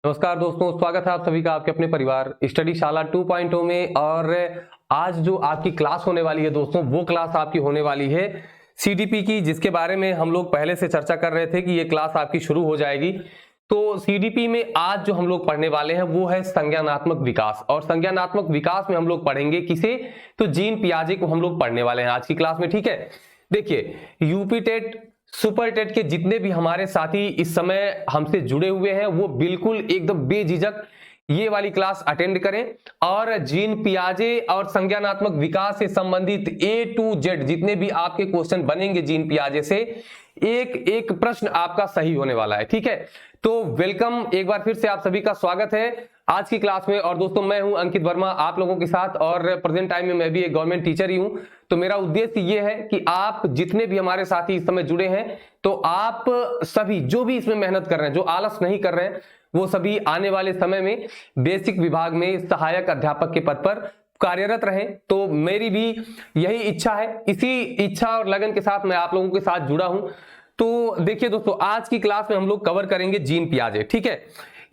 नमस्कार दोस्तों, स्वागत है आप सभी का आपके अपने परिवार स्टडी शाला 2.0 में। और आज जो आपकी क्लास होने वाली है दोस्तों, वो क्लास आपकी होने वाली है सीडीपी की, जिसके बारे में हम लोग पहले से चर्चा कर रहे थे कि ये क्लास आपकी शुरू हो जाएगी। तो सीडीपी में आज जो हम लोग पढ़ने वाले हैं वो है संज्ञानात्मक विकास। और संज्ञानात्मक विकास में हम लोग पढ़ेंगे किसे? तो जीन पियाजे को हम लोग पढ़ने वाले हैं आज की क्लास में। ठीक है, देखिए यूपी टेट, सुपर टेट के जितने भी हमारे साथी इस समय हमसे जुड़े हुए हैं वो बिल्कुल एकदम बेझिझक ये वाली क्लास अटेंड करें और जीन पियाजे और संज्ञानात्मक विकास से संबंधित A to Z जितने भी आपके क्वेश्चन बनेंगे जीन पियाजे से, एक एक प्रश्न आपका सही होने वाला है। ठीक है, तो वेलकम, एक बार फिर से आप सभी का स्वागत है आज की क्लास में। और दोस्तों, मैं हूं अंकित वर्मा आप लोगों के साथ, और प्रेजेंट टाइम में मैं भी एक गवर्नमेंट टीचर ही हूं। तो मेरा उद्देश्य ये है कि आप जितने भी हमारे साथी इस समय जुड़े हैं, तो आप सभी जो भी इसमें मेहनत कर रहे हैं, जो आलस नहीं कर रहे हैं, वो सभी आने वाले समय में बेसिक विभाग में सहायक अध्यापक के पद पर कार्यरत रहें। तो मेरी भी यही इच्छा है, इसी इच्छा और लगन के साथ मैं आप लोगों के साथ जुड़ा हूं। तो देखिए दोस्तों, आज की क्लास में हम लोग कवर करेंगे जीन पियाजे। ठीक है,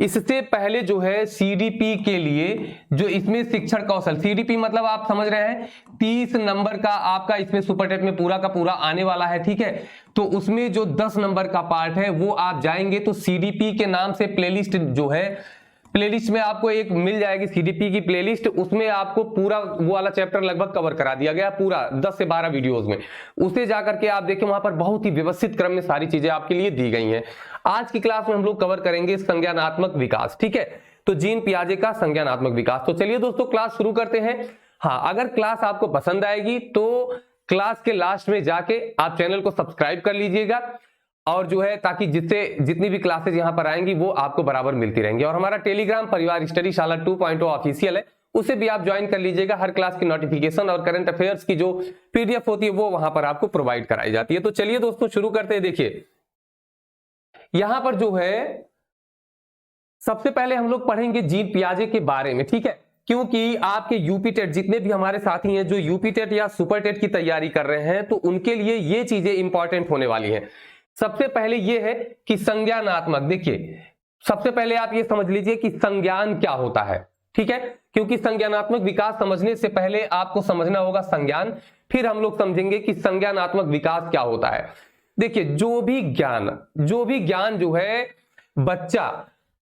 इससे पहले जो है सीडीपी के लिए जो इसमें शिक्षण कौशल, सीडीपी मतलब आप समझ रहे हैं 30 नंबर का आपका इसमें सुपर टेट में पूरा का पूरा आने वाला है। ठीक है, तो उसमें जो 10 नंबर का पार्ट है वो आप जाएंगे तो सीडीपी के नाम से प्लेलिस्ट जो है, प्लेलिस्ट में आपको एक मिल जाएगी सीडीपी की प्लेलिस्ट, उसमें आपको पूरा वो वाला चैप्टर लगभग कवर करा दिया गया पूरा 10 से 12 वीडियोस में। उसे जाकर के आप देखें, वहां पर बहुत ही व्यवस्थित क्रम में सारी चीजें आपके लिए दी गई हैं। आज की क्लास में हम लोग कवर करेंगे संज्ञानात्मक विकास। ठीक है, तो जीन पियाजे का संज्ञानात्मक विकास। तो चलिए दोस्तों, क्लास शुरू करते हैं। हाँ, अगर क्लास आपको पसंद आएगी तो क्लास के लास्ट में जाके आप चैनल को सब्सक्राइब कर लीजिएगा, और जो है ताकि जिससे जितनी भी क्लासेज यहां पर आएंगी वो आपको बराबर मिलती रहेंगी। और हमारा टेलीग्राम परिवार स्टडी शाला 2.0 ऑफिशियल है, उसे भी आप ज्वाइन कर लीजिएगा। हर क्लास की नोटिफिकेशन और करंट अफेयर्स की जो पीडीएफ होती है वो वहां पर आपको प्रोवाइड कराई जाती है। तो चलिए दोस्तों, शुरू करते हैं। देखिए यहां पर जो है सबसे पहले हम लोग पढ़ेंगे जीन पियाजे के बारे में। ठीक है, क्योंकि आपके यूपी टेट जितने भी हमारे साथी हैं जो यूपी टेट या सुपर टेट की तैयारी कर रहे हैं, तो उनके लिए ये चीजें इंपॉर्टेंट होने वाली हैं। सबसे पहले ये है कि संज्ञानात्मक, देखिए सबसे पहले आप ये समझ लीजिए कि संज्ञान क्या होता है। ठीक है, क्योंकि संज्ञानात्मक विकास समझने से पहले आपको समझना होगा संज्ञान, फिर हम लोग समझेंगे कि संज्ञानात्मक विकास क्या होता है। देखिए जो भी ज्ञान जो है बच्चा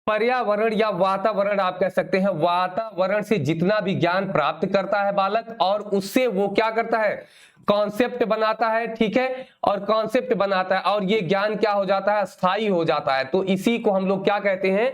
पर्यावरण या वातावरण आप कह सकते हैं, वातावरण से जितना भी ज्ञान प्राप्त करता है बालक, और उससे वो क्या करता है, कॉन्सेप्ट बनाता है। ठीक है, और कॉन्सेप्ट बनाता है और ये ज्ञान क्या हो जाता है, स्थायी हो जाता है। तो इसी को हम लोग क्या कहते हैं,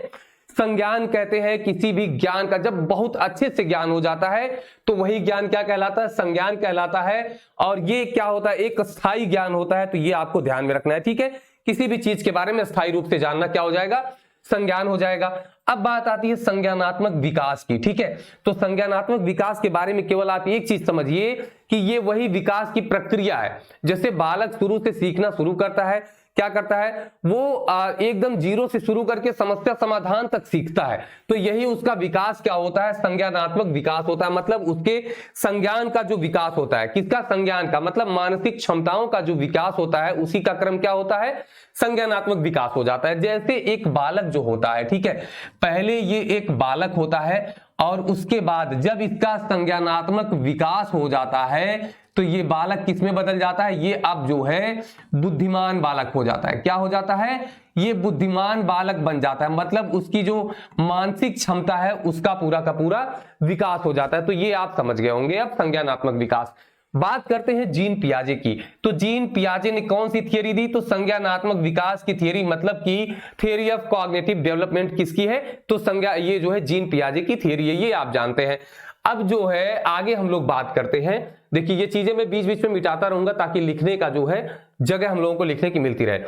संज्ञान कहते हैं। किसी भी ज्ञान का जब बहुत अच्छे से ज्ञान हो जाता है तो वही ज्ञान क्या कहलाता है, संज्ञान कहलाता है। और ये क्या होता है, एक स्थायी ज्ञान होता है। तो ये आपको ध्यान में रखना है। ठीक है, किसी भी चीज के बारे में स्थायी रूप से जानना क्या हो जाएगा, संज्ञान हो जाएगा। अब बात आती है संज्ञानात्मक विकास की। ठीक है, तो संज्ञानात्मक विकास के बारे में केवल आप एक चीज समझिए कि ये वही विकास की प्रक्रिया है। जैसे बालक शुरू से सीखना शुरू करता है, क्या करता है वो एकदम जीरो से शुरू करके समस्या समाधान तक सीखता है। तो यही उसका विकास क्या होता है, संज्ञानात्मक विकास होता है। मतलब उसके संज्ञान का जो विकास होता है, किसका, संज्ञान का, मतलब मानसिक क्षमताओं का जो विकास होता है, उसी का क्रम क्या होता है, संज्ञानात्मक विकास हो जाता है। जैसे एक बालक जो होता है, ठीक है, पहले ये एक बालक होता है और उसके बाद जब इसका संज्ञानात्मक विकास हो जाता है तो ये बालक किसमें बदल जाता है, ये अब जो है बुद्धिमान बालक हो जाता है। क्या हो जाता है, ये बुद्धिमान बालक बन जाता है। मतलब उसकी जो मानसिक क्षमता है उसका पूरा का पूरा विकास हो जाता है। तो ये आप समझ गए होंगे अब संज्ञानात्मक विकास। बात करते हैं जीन पियाजे की। तो जीन पियाजे ने कौन सी थियरी दी, तो संज्ञानात्मक विकास की थियरी, मतलब कि थियरी ऑफ कॉग्निटिव डेवलपमेंट किसकी है, तो ये जो है जीन पियाजे की थियरी है, ये आप जानते हैं। अब जो है आगे हम लोग बात करते हैं। देखिए ये चीजें मैं बीच बीच में मिटाता रहूंगा ताकि लिखने का जो है जगह हम लोगों को लिखने की मिलती रहे।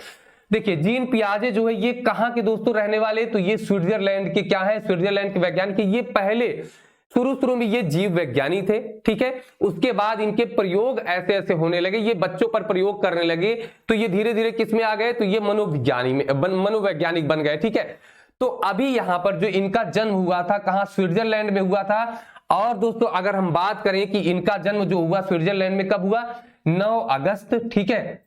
देखिए जीन पियाजे जो है ये कहां के दोस्तों रहने वाले, तो ये स्विट्जरलैंड के क्या है, स्विट्जरलैंड के वैज्ञानिक। ये पहले शुरू में ये जीव विज्ञानी थे। ठीक है, उसके बाद इनके प्रयोग ऐसे ऐसे होने लगे, ये बच्चों पर प्रयोग करने लगे, तो ये धीरे धीरे किस में आ गए, तो ये मनोवैज्ञानिक बन गए। ठीक है, तो अभी यहां पर जो इनका जन्म हुआ था, कहां, स्विट्जरलैंड में हुआ था। और दोस्तों अगर हम बात करें कि इनका जन्म जो हुआ स्विट्जरलैंड में कब हुआ, 9 अगस्त। ठीक है,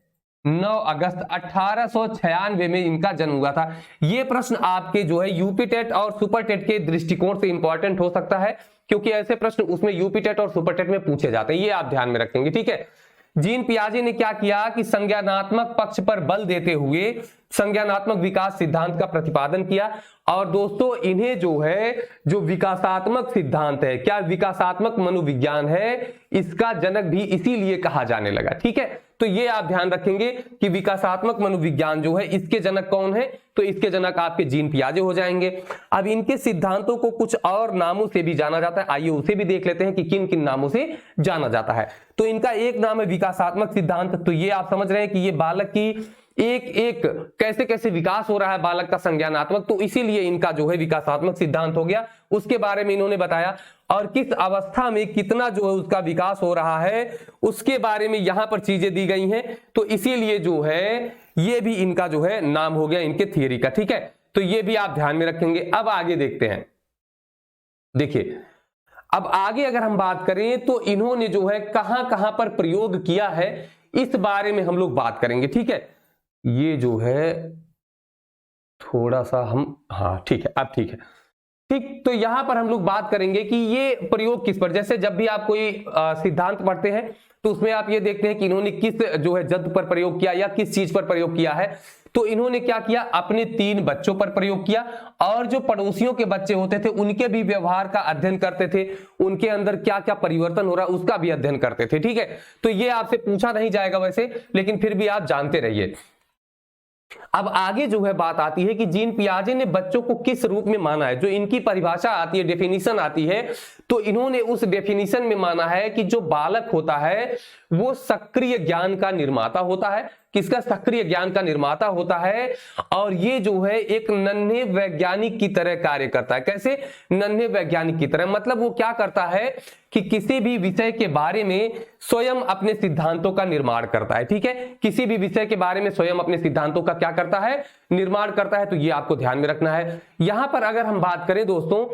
9 अगस्त 1896 में इनका जन्म हुआ था। ये प्रश्न आपके जो है यूपी टेट और सुपर टेट के दृष्टिकोण से इंपॉर्टेंट हो सकता है, क्योंकि ऐसे प्रश्न उसमें यूपी टेट और सुपर टेट में पूछे जाते हैं, ये आप ध्यान में रखेंगे, ठीक है। जीन पियाजे ने क्या किया कि संज्ञानात्मक पक्ष पर बल देते हुए संज्ञानात्मक विकास सिद्धांत का प्रतिपादन किया। और दोस्तों इन्हें जो है जो विकासात्मक सिद्धांत है, क्या विकासात्मक मनोविज्ञान है, इसका जनक भी इसीलिए कहा जाने लगा, ठीक है। तो ये आप ध्यान रखेंगे कि विकासात्मक मनोविज्ञान जो है इसके जनक कौन है, तो इसके जनक आपके जीन पियाजे हो जाएंगे। अब इनके सिद्धांतों को कुछ और नामों से भी जाना जाता है, आइए उसे भी देख लेते हैं कि किन किन नामों से जाना जाता है। तो इनका एक नाम है विकासात्मक सिद्धांत, तो ये आप समझ रहे हैं कि ये बालक की एक एक कैसे कैसे विकास हो रहा है बालक का संज्ञानात्मक, तो इसीलिए इनका जो है विकासात्मक सिद्धांत हो गया। उसके बारे में इन्होंने बताया और किस अवस्था में कितना जो है उसका विकास हो रहा है उसके बारे में यहां पर चीजें दी गई हैं, तो इसीलिए जो है ये भी इनका जो है नाम हो गया इनके थियरी का, ठीक है। तो ये भी आप ध्यान में रखेंगे। अब आगे देखते हैं, देखिए अब आगे अगर हम बात करें तो इन्होंने जो है कहां कहां पर प्रयोग किया है इस बारे में हम लोग बात करेंगे, ठीक है। ये जो है थोड़ा सा हम, हाँ ठीक है, अब ठीक है, ठीक। तो यहां पर हम लोग बात करेंगे कि ये प्रयोग किस पर, जैसे जब भी आप कोई सिद्धांत पढ़ते हैं तो उसमें आप ये देखते हैं कि इन्होंने किस जो है जद पर प्रयोग किया या किस चीज पर प्रयोग किया है। तो इन्होंने क्या किया, अपने 3 बच्चों पर प्रयोग किया और जो पड़ोसियों के बच्चे होते थे उनके भी व्यवहार का अध्ययन करते थे, उनके अंदर क्या क्या परिवर्तन हो रहा है उसका भी अध्ययन करते थे, ठीक है। तो ये आपसे पूछा नहीं जाएगा वैसे, लेकिन फिर भी आप जानते रहिए। अब आगे जो है बात आती है कि जीन पियाजे ने बच्चों को किस रूप में माना है, जो इनकी परिभाषा आती है, डेफिनेशन आती है, तो इन्होंने उस डेफिनेशन में माना है कि जो बालक होता है वो सक्रिय ज्ञान का निर्माता होता है। किसका? सक्रिय ज्ञान का निर्माता होता है। और ये जो है एक नन्हे वैज्ञानिक की तरह कार्य करता है। कैसे? नन्हे वैज्ञानिक की तरह, मतलब वो क्या करता है कि किसी भी विषय के बारे में स्वयं अपने सिद्धांतों का निर्माण करता है, ठीक है। किसी भी विषय के बारे में स्वयं अपने सिद्धांतों का क्या करता है, निर्माण करता है। तो ये आपको ध्यान में रखना है। यहां पर अगर हम बात करें दोस्तों,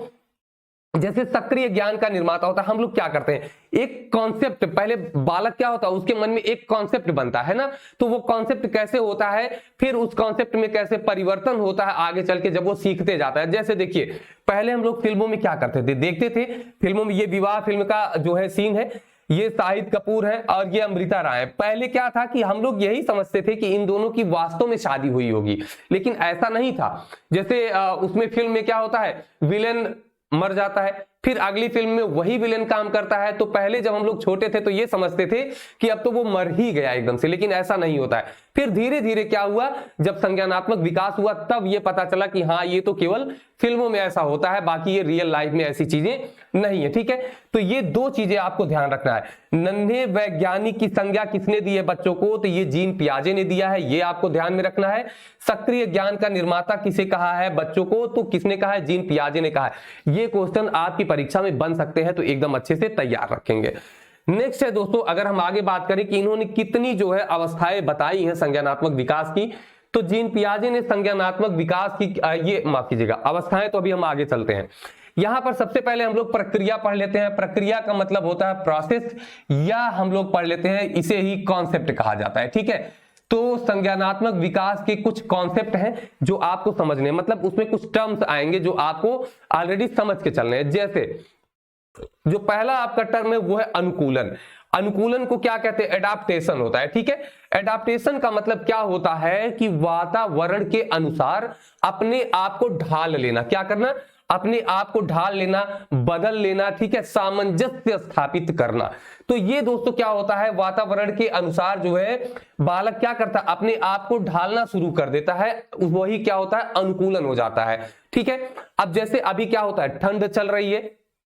जैसे सक्रिय ज्ञान का निर्माता होता है, हम लोग क्या करते हैं, एक कॉन्सेप्ट, पहले बालक क्या होता है, उसके मन में एक कॉन्सेप्ट बनता है ना, तो वो कॉन्सेप्ट कैसे होता है, फिर उस कॉन्सेप्ट में कैसे परिवर्तन होता है आगे चल के जब वो सीखते जाता है। जैसे देखिए, पहले हम लोग फिल्मों में क्या करते थे, देखते थे फिल्मों में, ये विवाह फिल्म का जो है सीन है, ये शाहिद कपूर है और ये अमृता राय है। पहले क्या था कि हम लोग यही समझते थे कि इन दोनों की वास्तव में शादी हुई होगी, लेकिन ऐसा नहीं था। जैसे उसमें फिल्म में क्या होता है, विलेन मर जाता है, फिर अगली फिल्म में वही विलेन काम करता है। तो पहले जब हम लोग छोटे थे तो ये समझते थे कि अब तो वो मर ही गया एकदम से, लेकिन ऐसा नहीं होता है। फिर धीरे धीरे क्या हुआ, जब संज्ञानात्मक विकास हुआ तब ये पता चला कि हाँ, ये तो केवल फिल्मों में ऐसा होता है, बाकी ये रियल लाइफ में ऐसी चीजें नहीं है, ठीक है। तो ये 2 चीजें आपको ध्यान रखना है। नन्हे वैज्ञानिक की संज्ञा किसने दी है बच्चों को, तो ये जीन पियाजे ने दिया है, ये आपको ध्यान में रखना है। सक्रिय ज्ञान का निर्माता किसे कहा है बच्चों को, तो किसने कहा है, जीन पियाजे ने कहा है। ये क्वेश्चन आपकी परीक्षा में बन सकते हैं, तो एकदम अच्छे से तैयार रखेंगे। नेक्स्ट है दोस्तों, अगर हम आगे बात करें कि इन्होंने कितनी जो है अवस्थाएं बताई हैं संज्ञानात्मक विकास की, तो जीन पियाजे ने संज्ञानात्मक विकास की ये माफ कीजिएगा अवस्थाएं, तो अभी हम आगे चलते हैं। यहां पर सबसे पहले हम लोग प्रक्रिया पढ़ लेते हैं। प्रक्रिया का मतलब होता है प्रोसेस, या हम लोग पढ़ लेते हैं इसे ही कॉन्सेप्ट कहा जाता है, ठीक है। तो संज्ञानात्मक विकास के कुछ कॉन्सेप्ट हैं जो आपको समझने, मतलब उसमें कुछ टर्म्स आएंगे जो आपको ऑलरेडी समझ के चलने हैं। जैसे जो पहला आपका टर्म है वो है अनुकूलन। अनुकूलन को क्या कहते हैं, एडाप्टेशन होता है, ठीक है। एडाप्टेशन का मतलब क्या होता है कि वातावरण के अनुसार अपने आप को ढाल लेना। क्या करना, अपने आप को ढाल लेना, बदल लेना, ठीक है, सामंजस्य स्थापित करना। तो ये दोस्तों क्या होता है, वातावरण के अनुसार जो है बालक क्या करता है, अपने आप को ढालना शुरू कर देता है, वही क्या होता है, अनुकूलन हो जाता है, ठीक है। अब जैसे अभी क्या होता है, ठंड चल रही है,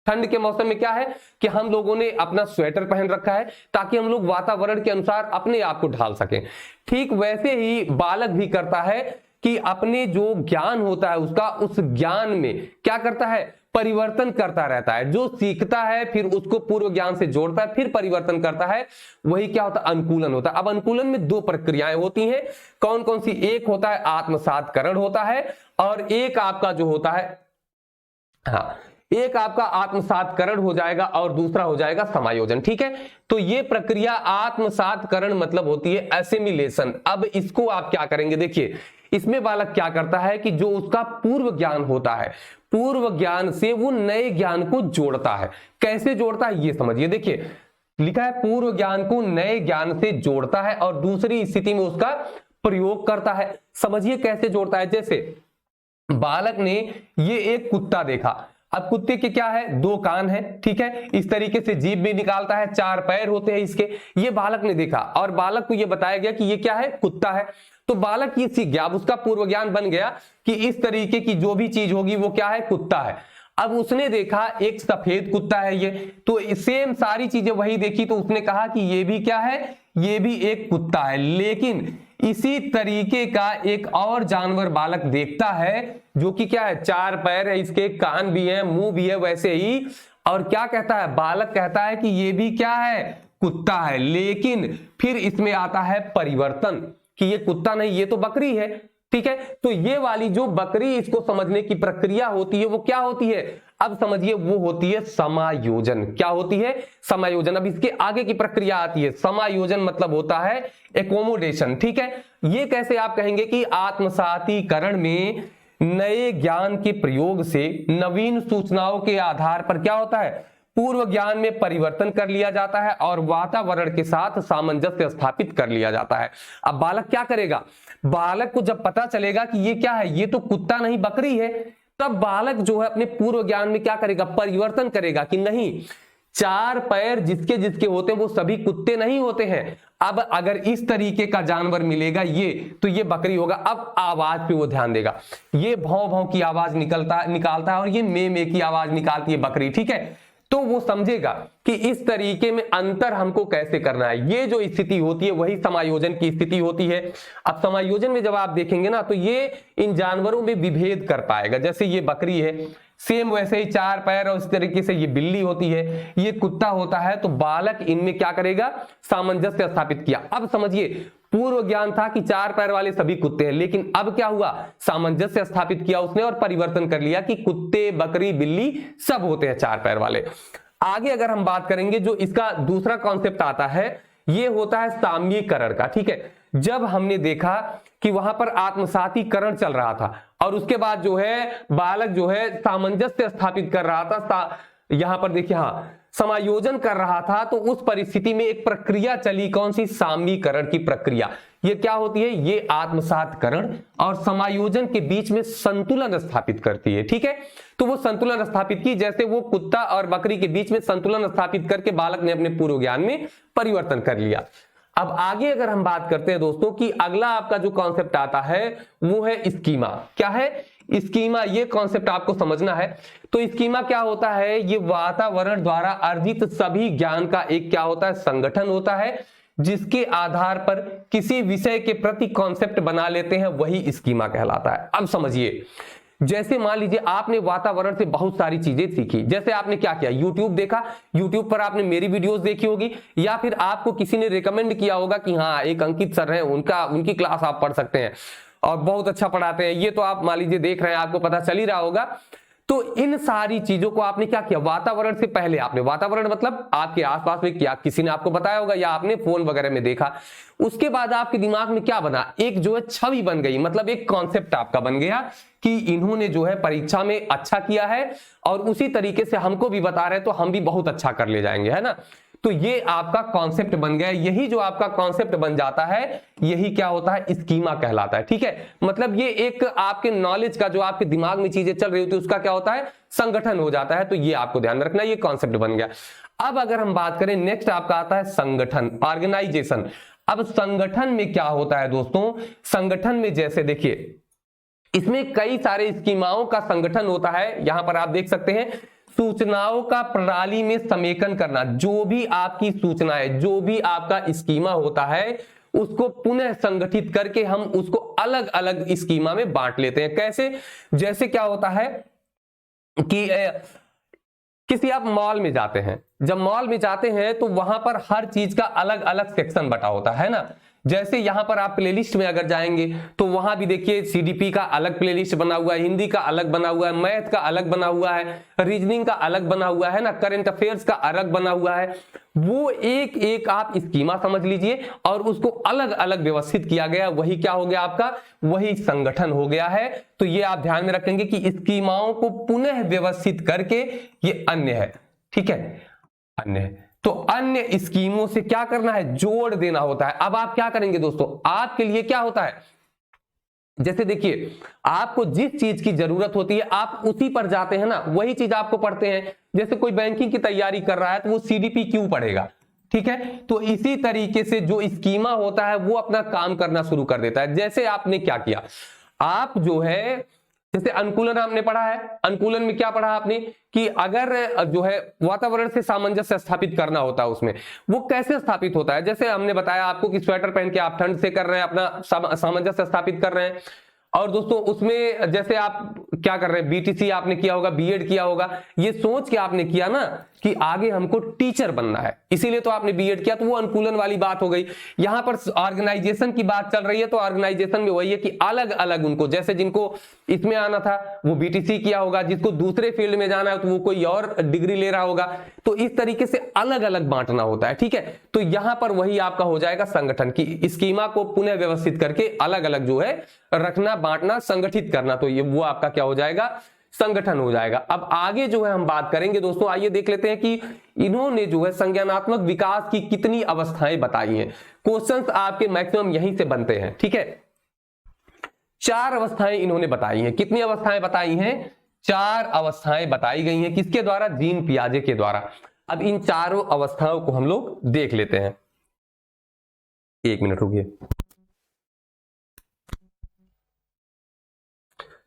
ठंड के मौसम में क्या है कि हम लोगों ने अपना स्वेटर पहन रखा है ताकि हम लोग वातावरण के अनुसार अपने आप को ढाल सकें। ठीक वैसे ही बालक भी करता है कि अपने जो ज्ञान होता है उसका, उस ज्ञान में क्या करता है, परिवर्तन करता रहता है। जो सीखता है फिर उसको पूर्व ज्ञान से जोड़ता है, फिर परिवर्तन करता है, वही क्या होता है, अनुकूलन होता है। अब अनुकूलन में 2 प्रक्रियाएं होती हैं, कौन कौन सी, एक होता है आत्मसातकरण होता है, और एक आपका जो होता है, हाँ, एक आपका आत्मसातकरण हो जाएगा और दूसरा हो जाएगा समायोजन। ठीक है, तो ये प्रक्रिया आत्मसातकरण मतलब होती है एसिमिलेशन। अब इसको आप क्या करेंगे, देखिए इसमें बालक क्या करता है कि जो उसका पूर्व ज्ञान होता है, पूर्व ज्ञान से वो नए ज्ञान को जोड़ता है। कैसे जोड़ता है ये समझिए, देखिए लिखा है पूर्व ज्ञान को नए ज्ञान से जोड़ता है और दूसरी स्थिति में उसका प्रयोग करता है। समझिए कैसे जोड़ता है, जैसे बालक ने ये एक कुत्ता देखा, अब कुत्ते के क्या है, 2 कान है, ठीक है, इस तरीके से जीभ भी निकालता है, 4 पैर होते हैं इसके, ये बालक ने देखा और बालक को ये बताया गया कि ये क्या है, कुत्ता है। तो बालक ये सीख गया, अब उसका पूर्व ज्ञान बन गया कि इस तरीके की जो भी चीज होगी वो क्या है, कुत्ता है। अब उसने देखा एक सफेद कुत्ता है ये, तो सेम सारी चीजें वही देखी, तो उसने कहा कि ये भी क्या है, ये भी एक कुत्ता है। लेकिन इसी तरीके का एक और जानवर बालक देखता है जो कि क्या है, 4 पैर है इसके, कान भी है, मुंह भी है वैसे ही, और क्या कहता है, बालक कहता है कि ये भी क्या है, कुत्ता है। लेकिन फिर इसमें आता है परिवर्तन कि ये कुत्ता नहीं, ये तो बकरी है। ठीक है, तो ये वाली जो बकरी इसको समझने की प्रक्रिया होती है वो क्या होती है, अब समझिए वो होती है समायोजन। क्या होती है, समायोजन। अब इसके आगे की प्रक्रिया आती है समायोजन, मतलब होता है एकोमोडेशन। ठीक है, ये कैसे आप कहेंगे कि आत्मसातीकरण में नए ज्ञान के प्रयोग से नवीन सूचनाओं के आधार पर क्या होता है, पूर्व ज्ञान में परिवर्तन कर लिया जाता है और वातावरण के साथ सामंजस्य स्थापित कर लिया जाता है। अब बालक क्या करेगा, बालक को जब पता चलेगा कि ये क्या है, ये तो कुत्ता नहीं बकरी है, तब बालक जो है अपने पूर्व ज्ञान में क्या करेगा, परिवर्तन करेगा कि नहीं, 4 पैर जिसके जिसके होते हैं वो सभी कुत्ते नहीं होते हैं। अब अगर इस तरीके का जानवर मिलेगा ये, तो ये बकरी होगा। अब आवाज पे वो ध्यान देगा, ये भौं भौं की आवाज निकालता है और ये मे की आवाज निकालती है बकरी। ठीक है, तो वो समझेगा कि इस तरीके में अंतर हमको कैसे करना है। ये जो स्थिति होती है वही समायोजन की स्थिति होती है। अब समायोजन में जब आप देखेंगे ना, तो ये इन जानवरों में विभेद कर पाएगा। जैसे ये बकरी है, सेम वैसे ही 4 पैर, और इस तरीके से ये बिल्ली होती है, ये कुत्ता होता है, तो बालक इनमें क्या करेगा, सामंजस्य स्थापित किया। अब समझिए पूर्व ज्ञान था कि 4 पैर वाले सभी कुत्ते हैं, लेकिन अब क्या हुआ, सामंजस्य स्थापित किया उसने और परिवर्तन कर लिया कि कुत्ते, बकरी, बिल्ली सब होते हैं 4 पैर वाले। आगे अगर हम बात करेंगे, जो इसका दूसरा कॉन्सेप्ट आता है ये होता है साम्यीकरण का। ठीक है, जब हमने देखा कि वहां पर आत्मसातीकरण चल रहा था और उसके बाद जो है बालक जो है सामंजस्य स्थापित कर रहा था, यहां पर देखिए हाँ समायोजन कर रहा था, तो उस परिस्थिति में एक प्रक्रिया चली, कौन सी, साम्यीकरण की प्रक्रिया। ये क्या होती है, ये आत्मसातकरण और समायोजन के बीच में संतुलन स्थापित करती है। ठीक है, तो वो संतुलन स्थापित की, जैसे वो कुत्ता और बकरी के बीच में संतुलन स्थापित करके बालक ने अपने पूर्व ज्ञान में परिवर्तन कर लिया। अब आगे अगर हम बात करते हैं दोस्तों कि अगला आपका जो कॉन्सेप्ट आता है वो है स्कीमा। क्या है, स्कीमा, ये कॉन्सेप्ट आपको समझना है। तो स्कीमा क्या होता है, ये वातावरण द्वारा अर्जित सभी ज्ञान का एक क्या होता है, संगठन होता है, जिसके आधार पर किसी विषय के प्रति कॉन्सेप्ट बना लेते हैं, वही स्कीमा कहलाता है। अब समझिए, जैसे मान लीजिए आपने वातावरण से बहुत सारी चीजें सीखी, जैसे आपने क्या किया, यूट्यूब देखा, यूट्यूब पर आपने मेरी वीडियोस देखी होगी, या फिर आपको किसी ने रिकमेंड किया होगा कि हाँ एक अंकित सर हैं, उनकी क्लास आप पढ़ सकते हैं और बहुत अच्छा पढ़ाते हैं, ये तो आप मान लीजिए देख रहे हैं, आपको पता चल ही रहा होगा। तो इन सारी चीजों को आपने क्या किया, वातावरण से पहले आपने, वातावरण मतलब आपके आसपास में क्या, किसी ने आपको बताया होगा या आपने फोन वगैरह में देखा, उसके बाद आपके दिमाग में क्या बना, एक जो है छवि बन गई, मतलब एक कॉन्सेप्ट आपका बन गया कि इन्होंने जो है परीक्षा में अच्छा किया है और उसी तरीके से हमको भी बता रहे हैं, तो हम भी बहुत अच्छा कर ले जाएंगे, है ना। तो ये आपका कॉन्सेप्ट बन गया। यही जो आपका कॉन्सेप्ट बन जाता है यही क्या होता है, स्कीमा कहलाता है। ठीक है, मतलब ये एक आपके नॉलेज का, जो आपके दिमाग में चीजें चल रही होती है, उसका क्या होता है, संगठन हो जाता है। तो ये आपको ध्यान रखना, ये कॉन्सेप्ट बन गया। अब अगर हम बात करें, नेक्स्ट आपका आता है संगठन, ऑर्गेनाइजेशन। अब संगठन में क्या होता है दोस्तों, संगठन में जैसे देखिए इसमें कई सारे स्कीमाओं का संगठन होता है। यहां पर आप देख सकते हैं, सूचनाओं का प्रणाली में समेकन करना, जो भी आपकी सूचना है, जो भी आपका स्कीमा होता है, उसको पुनः संगठित करके हम उसको अलग अलग स्कीमा में बांट लेते हैं। कैसे, जैसे क्या होता है कि किसी आप मॉल में जाते हैं, जब मॉल में जाते हैं तो वहां पर हर चीज का अलग अलग सेक्शन बटा होता है ना। जैसे यहां पर आप प्लेलिस्ट में अगर जाएंगे तो वहां भी देखिए सीडीपी का अलग प्लेलिस्ट बना हुआ है, हिंदी का अलग बना हुआ है, मैथ का अलग बना हुआ है, रीजनिंग का अलग बना हुआ है ना, करंट अफेयर्स का अलग बना हुआ है। वो एक एक आप स्कीमा समझ लीजिए और उसको अलग अलग व्यवस्थित किया गया, वही क्या हो गया आपका, वही संगठन हो गया है। तो ये आप ध्यान में रखेंगे कि स्कीमाओं को पुनः व्यवस्थित करके ये अन्य है, ठीक है, अन्य है। तो अन्य स्कीमों से क्या करना है, जोड़ देना होता है। अब आप क्या करेंगे दोस्तों, आपके लिए क्या होता है, जैसे देखिए आपको जिस चीज की जरूरत होती है आप उसी पर जाते हैं ना, वही चीज आपको पढ़ते हैं। जैसे कोई बैंकिंग की तैयारी कर रहा है तो वो सीडीपी क्यों पढ़ेगा, ठीक है। तो इसी तरीके से जो स्कीमा होता है वो अपना काम करना शुरू कर देता है। जैसे आपने क्या किया, आप जो है जैसे अनुकूलन आपने पढ़ा है, अनुकूलन में क्या पढ़ा आपने कि अगर जो है वातावरण से सामंजस्य स्थापित करना होता है, उसमें वो कैसे स्थापित होता है। जैसे हमने बताया आपको कि स्वेटर पहन के आप ठंड से कर रहे हैं, अपना सामंजस्य स्थापित कर रहे हैं। और दोस्तों उसमें जैसे आप क्या कर रहे हैं, बीटीसी आपने किया होगा, बीएड किया होगा, ये सोच के आपने किया ना कि आगे हमको टीचर बनना है, इसीलिए तो आपने बीएड किया। तो वो अनुकूलन वाली बात हो गई। यहां पर ऑर्गेनाइजेशन की बात चल रही है, तो ऑर्गेनाइजेशन में वही है कि अलग अलग उनको, जैसे जिनको इसमें आना था वो बीटीसी किया होगा, जिसको दूसरे फील्ड में जाना है तो वो कोई और डिग्री ले रहा होगा। तो इस तरीके से अलग अलग बांटना होता है, ठीक है। तो यहां पर वही आपका हो जाएगा संगठन की स्कीमा को पुनः व्यवस्थित करके अलग अलग जो है रखना, बांटना, संगठित करना। तो ये वो आपका क्या हो जाएगा, संगठन हो जाएगा। अब आगे जो है हम बात करेंगे दोस्तों, आइए देख लेते हैं कि इन्होंने जो है संज्ञानात्मक विकास की कितनी अवस्थाएं बताई हैं। क्वेश्चंस आपके मैक्सिमम यहीं से बनते हैं, ठीक है। 4 अवस्थाएं इन्होंने बताई हैं। कितनी अवस्थाएं बताई हैं, 4 अवस्थाएं बताई गई हैं। किसके द्वारा, जीन पियाजे के द्वारा। अब इन चारों अवस्थाओं को हम लोग देख लेते हैं। 1 मिनट रुकिए।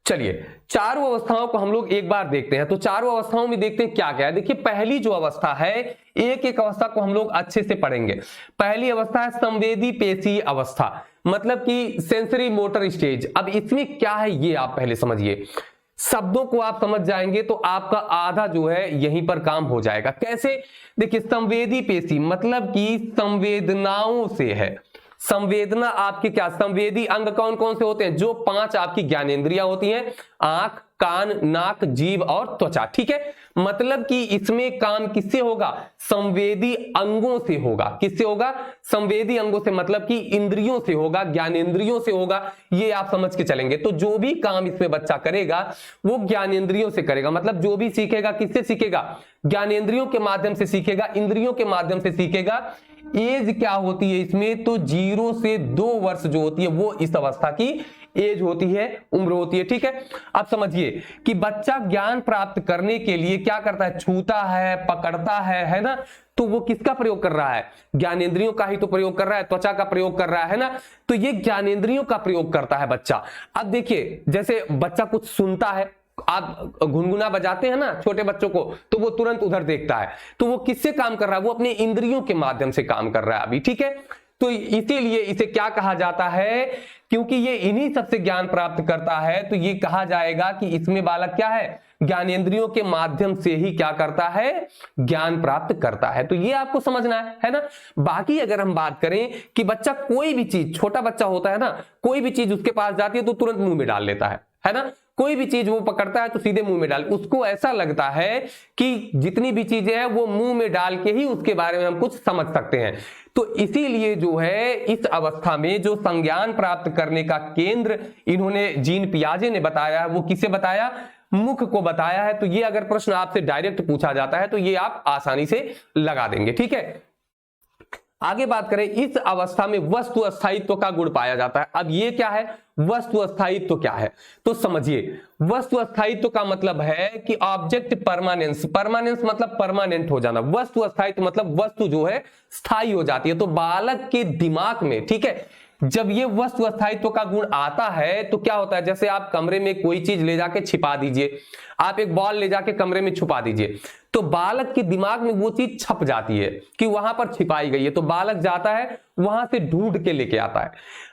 चलिए चारों अवस्थाओं को हम लोग एक बार देखते हैं। तो चारों अवस्थाओं में देखते हैं क्या क्या है। देखिए पहली जो अवस्था है, एक एक अवस्था को हम लोग अच्छे से पढ़ेंगे। पहली अवस्था है संवेदी पेशी अवस्था, मतलब कि सेंसरी मोटर स्टेज। अब इसमें क्या है ये आप पहले समझिए, शब्दों को आप समझ जाएंगे तो आपका आधा जो है यहीं पर काम हो जाएगा। कैसे, देखिए संवेदी पेशी मतलब कि संवेदनाओं से है। संवेदना आपके क्या, संवेदी अंग कौन कौन से होते हैं, जो 5 आपकी ज्ञानेंद्रियां होती हैं, आंख, कान, नाक, जीभ और त्वचा, ठीक है। मतलब कि इसमें काम किससे होगा, संवेदी अंगों से होगा। किससे होगा, संवेदी अंगों से, मतलब कि इंद्रियों से होगा, ज्ञानेंद्रियों से होगा। ये आप समझ के चलेंगे। तो जो भी काम इसमें बच्चा करेगा वो ज्ञानेंद्रियों से करेगा। मतलब जो भी सीखेगा किससे सीखेगा, ज्ञानेंद्रियों के माध्यम से सीखेगा, इंद्रियों के माध्यम से सीखेगा। एज क्या होती है इसमें, तो 0 से 2 वर्ष जो होती है वो इस अवस्था की एज होती है, उम्र होती है, ठीक है। अब समझिए कि बच्चा ज्ञान प्राप्त करने के लिए क्या करता है, छूता है, पकड़ता है ना। तो वो किसका प्रयोग कर रहा है, ज्ञानेंद्रियों का ही तो प्रयोग कर रहा है, त्वचा का प्रयोग कर रहा है ना। तो ये ज्ञानेंद्रियों का प्रयोग करता है बच्चा। अब देखिए जैसे बच्चा कुछ सुनता है, आप गुनगुना बजाते हैं ना छोटे बच्चों को, तो वो तुरंत उधर देखता है। तो वो किससे काम कर रहा है, वो अपने इंद्रियों के माध्यम से काम कर रहा है अभी, ठीक है। तो इसीलिए इसे क्या कहा जाता है, क्योंकि ये इन्हीं सबसे ज्ञान प्राप्त करता है, तो ये कहा जाएगा कि इसमें बालक क्या है, ज्ञानेंद्रियों के माध्यम से ही क्या करता है, ज्ञान प्राप्त करता है। तो ये आपको समझना है ना। बाकी अगर हम बात करें कि बच्चा कोई भी चीज, छोटा बच्चा होता है ना, कोई भी चीज उसके पास जाती है तो तुरंत मुंह में डाल लेता है ना। कोई भी चीज वो पकड़ता है तो सीधे मुंह में डाल, उसको ऐसा लगता है कि जितनी भी चीजें हैं वो मुंह में डाल के ही उसके बारे में हम कुछ समझ सकते हैं। तो इसीलिए जो है इस अवस्था में जो संज्ञान प्राप्त करने का केंद्र इन्होंने जीन पियाजे ने बताया है, वो किसे बताया, मुख को बताया है। तो ये अगर प्रश्न आपसे डायरेक्ट पूछा जाता है तो ये आप आसानी से लगा देंगे, ठीक है। आगे बात करें, इस अवस्था में वस्तु अस्थायित्व का गुण पाया जाता है। अब ये क्या है, वस्तु अस्थायित्व क्या है, तो समझिए वस्तु अस्थायित्व का मतलब है कि ऑब्जेक्ट परमानेंस, परमानेंस मतलब परमानेंट हो जाना, वस्तु अस्थायित्व मतलब वस्तु जो है स्थायी हो जाती है। तो बालक के दिमाग में, ठीक है, जब ये वस्तु अस्थायित्व का गुण आता है तो क्या होता है, जैसे आप कमरे में कोई चीज ले जाके छिपा दीजिए, आप एक बॉल ले जाके कमरे में छुपा दीजिए, तो बालक के दिमाग में वो चीज छप जाती है कि वहां पर छिपाई गई है। तो बालक जाता है वहां से ढूंढ के लेके आता है।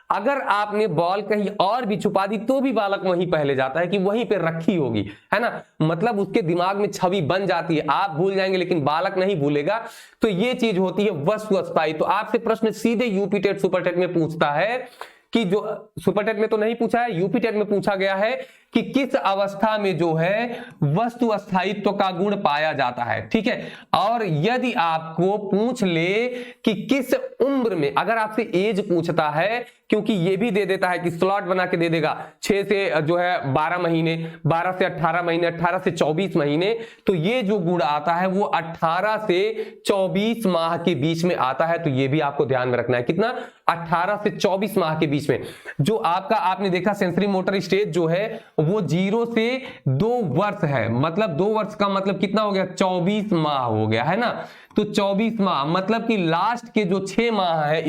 अगर आपने बॉल कहीं और भी छुपा दी तो भी बालक वहीं पहले जाता है कि वहीं पे रखी होगी, है ना, मतलब उसके दिमाग में छवि बन जाती है। आप भूल जाएंगे लेकिन बालक नहीं भूलेगा। तो ये चीज होती है वस्तु अस्थायी। तो आपसे प्रश्न सीधे यूपी टेट सुपर टेट में पूछता है कि जो सुपर टेट में तो नहीं पूछा है, यूपी टेट में पूछा गया है कि किस अवस्था में जो है वस्तु अस्थायित्व का गुण पाया जाता है, ठीक है। और यदि आपको पूछ ले कि किस उम्र में, अगर आपसे एज पूछता है, क्योंकि ये भी दे देता है कि स्लॉट बना के दे देगा 6 से जो है 12 महीने, 12 से 18 महीने, 18 से 24 महीने, तो ये जो गुण आता है वो 18 से 24 माह के बीच में आता है। तो ये भी आपको ध्यान में रखना है, कितना, 18 से 24 माह के बीच में। जो आपका आपने देखा सेंसरी मोटर स्टेज जो है वो 0 से 2 वर्ष है, मतलब 2 वर्ष का मतलब कितना हो गया, 24 माह हो गया, है ना। तो 24 माह मतलब कि लास्ट के जो 6 माह है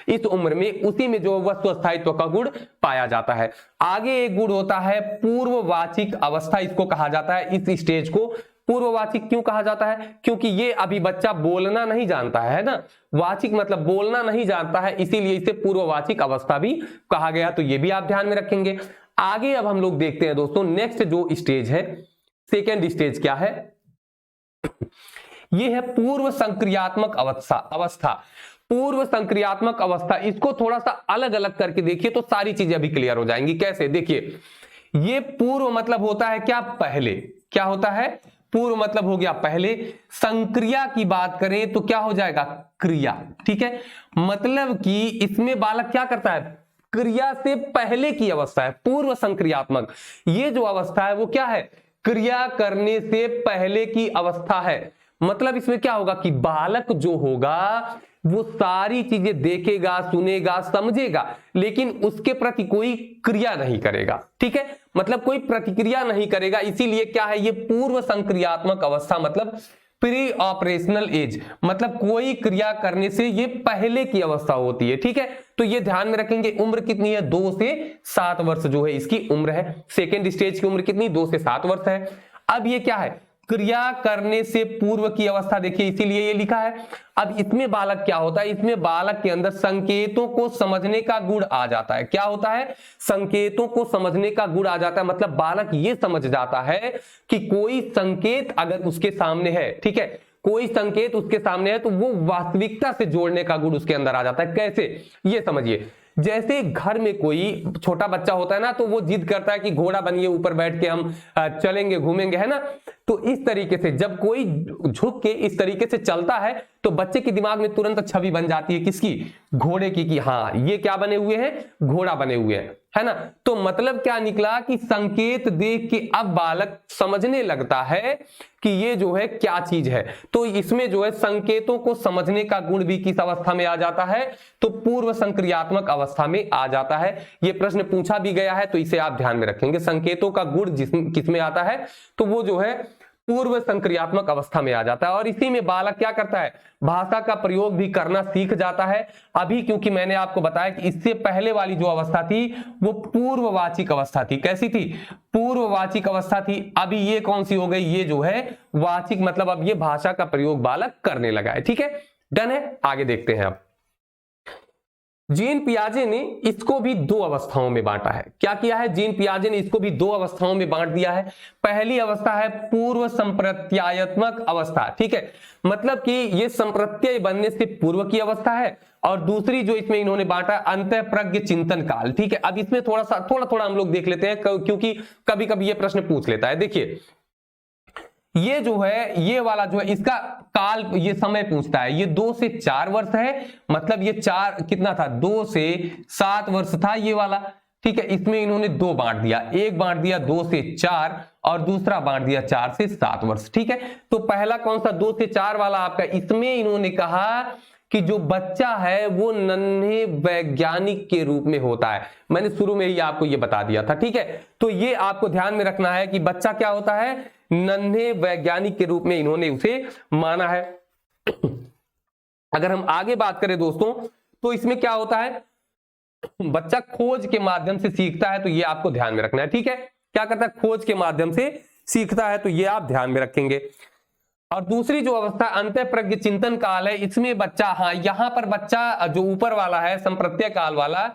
इस उम्र में, उसी में जो वस्तु अस्थायित्व का गुण पाया जाता है। आगे एक गुण होता है पूर्ववाचिक अवस्था, इसको कहा जाता है। इस स्टेज को पूर्ववाचिक क्यों कहा जाता है, क्योंकि ये अभी बच्चा बोलना नहीं जानता है ना, वाचिक मतलब बोलना नहीं जानता है, इसीलिए इसे पूर्ववाचिक अवस्था भी कहा गया। तो ये भी आप ध्यान में रखेंगे। आगे अब हम लोग देखते हैं दोस्तों नेक्स्ट जो स्टेज है, सेकेंड स्टेज क्या है, ये है पूर्व संक्रियात्मक अवस्था। पूर्व संक्रियात्मक अवस्था, इसको थोड़ा सा अलग अलग करके देखिए तो सारी चीजें अभी क्लियर हो जाएंगी। कैसे, देखिए, ये पूर्व मतलब होता है क्या, पहले। क्या होता है, पूर्व मतलब हो गया पहले। संक्रिया की बात करें तो क्या हो जाएगा, क्रिया, ठीक है। मतलब कि इसमें बालक क्या करता है, क्रिया से पहले की अवस्था है पूर्व संक्रियात्मक। ये जो अवस्था है वो क्या है, क्रिया करने से पहले की अवस्था है। मतलब इसमें क्या होगा कि बालक जो होगा वो सारी चीजें देखेगा, सुनेगा, समझेगा, लेकिन उसके प्रति कोई क्रिया नहीं करेगा, ठीक है, मतलब कोई प्रतिक्रिया नहीं करेगा। इसीलिए क्या है, ये पूर्व संक्रियात्मक अवस्था, मतलब प्री ऑपरेशनल एज, मतलब कोई क्रिया करने से ये पहले की अवस्था होती है, ठीक है। तो ये ध्यान में रखेंगे। उम्र कितनी है, 2 से 7 वर्ष जो है इसकी उम्र है। सेकेंड स्टेज की उम्र कितनी, 2 से 7 वर्ष है। अब ये क्या है, क्रिया करने से पूर्व की अवस्था, देखिए इसीलिए ये लिखा है। अब इसमें बालक क्या होता है, इसमें बालक के अंदर संकेतों को समझने का गुण आ जाता है। क्या होता है, संकेतों को समझने का गुण आ जाता है। मतलब बालक ये समझ जाता है कि कोई संकेत अगर उसके सामने है, ठीक है, कोई संकेत उसके सामने है तो वो वास्तविकता से जोड़ने का गुण उसके अंदर आ जाता है। कैसे, ये समझिए, जैसे घर में कोई छोटा बच्चा होता है ना, तो वो जिद करता है कि घोड़ा बनिए, ऊपर बैठ के हम चलेंगे, घूमेंगे, है ना। तो इस तरीके से जब कोई झुक के इस तरीके से चलता है तो बच्चे के दिमाग में तुरंत छवि बन जाती है, किसकी, घोड़े की, कि हाँ ये क्या बने हुए हैं, घोड़ा बने हुए हैं, है ना। तो मतलब क्या निकला कि संकेत देख के अब बालक समझने लगता है कि ये जो है क्या चीज है। तो इसमें जो है संकेतों को समझने का गुण भी किस अवस्था में आ जाता है, तो पूर्व संक्रियात्मक अवस्था में आ जाता है। ये प्रश्न पूछा भी गया है तो इसे आप ध्यान में रखेंगे। संकेतों का गुण किसमें आता है, तो वो जो है पूर्व संक्रियात्मक अवस्था में आ जाता है। और इसी में बालक क्या करता है, भाषा का प्रयोग भी करना सीख जाता है। अभी क्योंकि मैंने आपको बताया कि इससे पहले वाली जो अवस्था थी वो पूर्ववाचिक अवस्था थी। कैसी थी, पूर्ववाचिक अवस्था थी। अभी ये कौन सी हो गई, ये जो है वाचिक, मतलब अब ये भाषा का प्रयोग बालक करने लगा है, ठीक है, डन है। आगे देखते हैं। अब जीन पियाजे ने इसको भी 2 अवस्थाओं में बांटा है। क्या किया है, जीन पियाजे ने इसको भी 2 अवस्थाओं में बांट दिया है। पहली अवस्था है पूर्व संप्रत्यायत्मक अवस्था, ठीक है, मतलब कि ये संप्रत्यय बनने से पूर्व की अवस्था है। और दूसरी जो इसमें इन्होंने बांटा अंतःप्रज्ञ चिंतन काल, ठीक है। अब इसमें थोड़ा हम लोग देख लेते हैं क्योंकि कभी कभी ये प्रश्न पूछ लेता है। देखिए ये जो है, ये वाला जो है इसका काल, ये समय पूछता है। ये 2 से 4 वर्ष है, मतलब ये 4 कितना था, 2 से 7 वर्ष था ये वाला, ठीक है। इसमें इन्होंने 2 बांट दिया, एक बांट दिया 2 से 4 और दूसरा बांट दिया 4 से 7 वर्ष, ठीक है। तो पहला कौन सा, 2 से 4 वाला आपका, इसमें इन्होंने कहा कि जो बच्चा है वो नन्हे वैज्ञानिक के रूप में होता है। मैंने शुरू में ही आपको ये बता दिया था, ठीक है। तो ये आपको ध्यान में रखना है कि बच्चा क्या होता है, नन्हे वैज्ञानिक के रूप में इन्होंने उसे माना है। अगर हम आगे बात करें दोस्तों, तो इसमें क्या होता है, बच्चा खोज के माध्यम से सीखता है, तो ये आपको ध्यान में रखना है, ठीक है। क्या करता है, खोज के माध्यम से सीखता है, तो ये आप ध्यान में रखेंगे। और दूसरी जो अवस्था अंतःप्रज्ञ चिंतन काल है, इसमें बच्चा, हाँ यहां पर बच्चा जो ऊपर वाला है संप्रत्यय काल वाला,